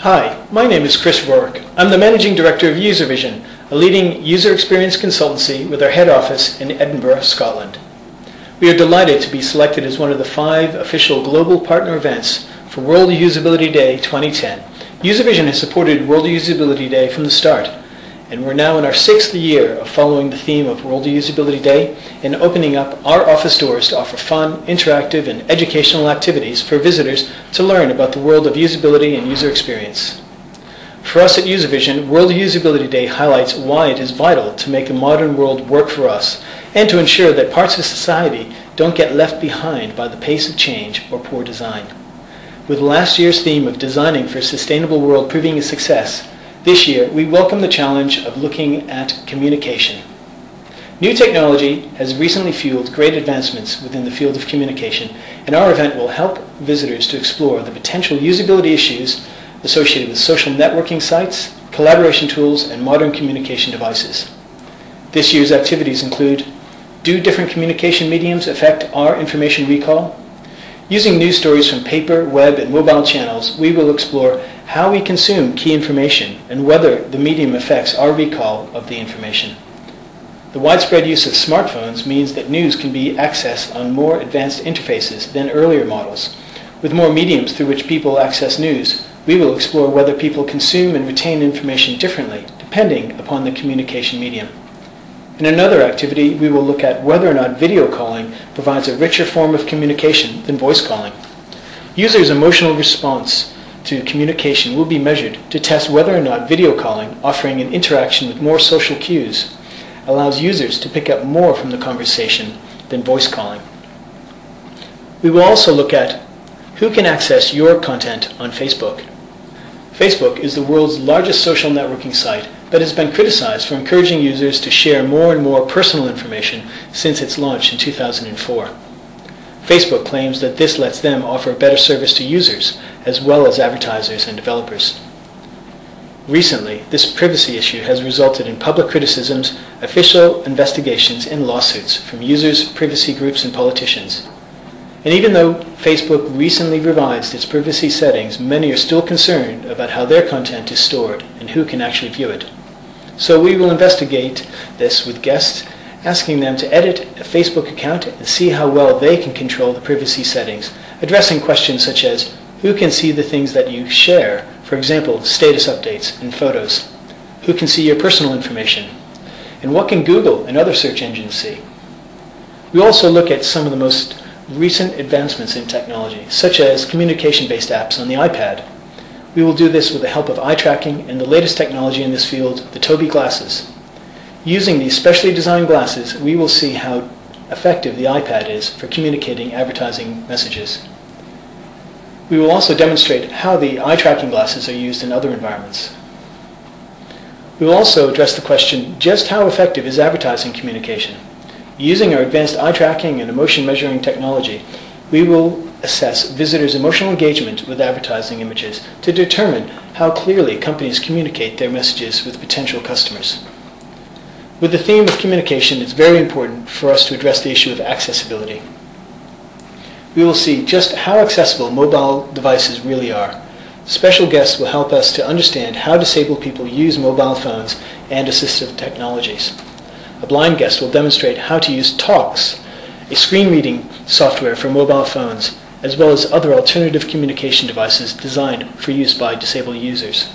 Hi, my name is Chris Rourke. I'm the Managing Director of UserVision, a leading user experience consultancy with our head office in Edinburgh, Scotland. We are delighted to be selected as one of the 5 official global partner events for World Usability Day 2010. UserVision has supported World Usability Day from the start, and we're now in our 6th year of following the theme of World Usability Day and opening up our office doors to offer fun, interactive, and educational activities for visitors to learn about the world of usability and user experience. For us at UserVision, World Usability Day highlights why it is vital to make the modern world work for us and to ensure that parts of society don't get left behind by the pace of change or poor design. With last year's theme of designing for a sustainable world proving a success, this year we welcome the challenge of looking at communication. New technology has recently fueled great advancements within the field of communication, and our event will help visitors to explore the potential usability issues associated with social networking sites, collaboration tools, and modern communication devices. This year's activities include: do different communication mediums affect our information recall? Using news stories from paper, web, and mobile channels, we will explore how we consume key information and whether the medium affects our recall of the information. The widespread use of smartphones means that news can be accessed on more advanced interfaces than earlier models. With more mediums through which people access news, we will explore whether people consume and retain information differently depending upon the communication medium. In another activity, we will look at whether or not video calling provides a richer form of communication than voice calling. Users' emotional response to communication will be measured to test whether or not video calling, offering an interaction with more social cues, allows users to pick up more from the conversation than voice calling. We will also look at who can access your content on Facebook. Facebook is the world's largest social networking site, but has been criticized for encouraging users to share more and more personal information since its launch in 2004. Facebook claims that this lets them offer a better service to users, as well as advertisers and developers. Recently, this privacy issue has resulted in public criticisms, official investigations, and lawsuits from users, privacy groups, and politicians. And even though Facebook recently revised its privacy settings, many are still concerned about how their content is stored and who can actually view it. So we will investigate this with guests, asking them to edit a Facebook account and see how well they can control the privacy settings, addressing questions such as who can see the things that you share, for example, status updates and photos, who can see your personal information, and what can Google and other search engines see. We also look at some of the most recent advancements in technology, such as communication-based apps on the iPad. We will do this with the help of eye tracking and the latest technology in this field, the Tobii glasses. Using these specially designed glasses, we will see how effective the iPad is for communicating advertising messages. We will also demonstrate how the eye tracking glasses are used in other environments. We will also address the question, just how effective is advertising communication? Using our advanced eye tracking and emotion measuring technology, we will assess visitors' emotional engagement with advertising images to determine how clearly companies communicate their messages with potential customers. With the theme of communication, it's very important for us to address the issue of accessibility. We will see just how accessible mobile devices really are. Special guests will help us to understand how disabled people use mobile phones and assistive technologies. A blind guest will demonstrate how to use Talks, a screen reading software for mobile phones, as well as other alternative communication devices designed for use by disabled users.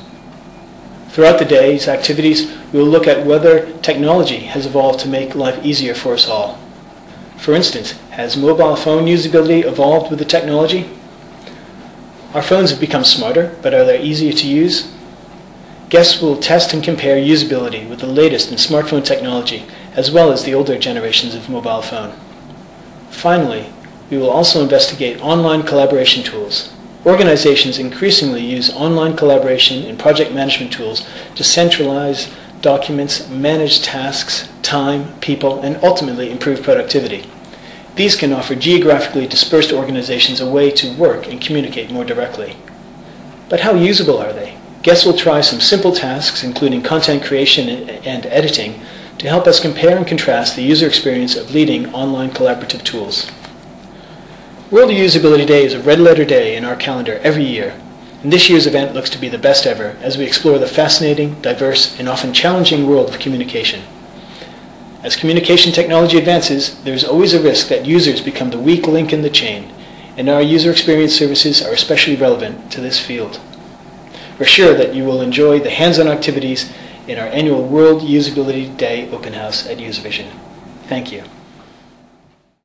Throughout the day's activities, we will look at whether technology has evolved to make life easier for us all. For instance, has mobile phone usability evolved with the technology? Our phones have become smarter, but are they easier to use? Guests will test and compare usability with the latest in smartphone technology, as well as the older generations of mobile phone. Finally, we will also investigate online collaboration tools. Organizations increasingly use online collaboration and project management tools to centralize documents, manage tasks, time, people, and ultimately improve productivity. These can offer geographically dispersed organizations a way to work and communicate more directly. But how usable are they? Guests will try some simple tasks, including content creation and editing, to help us compare and contrast the user experience of leading online collaborative tools. World Usability Day is a red letter day in our calendar every year. and this year's event looks to be the best ever as we explore the fascinating, diverse, and often challenging world of communication. As communication technology advances, there is always a risk that users become the weak link in the chain, and our user experience services are especially relevant to this field. We're sure that you will enjoy the hands-on activities in our annual World Usability Day Open House at Usavision. Thank you.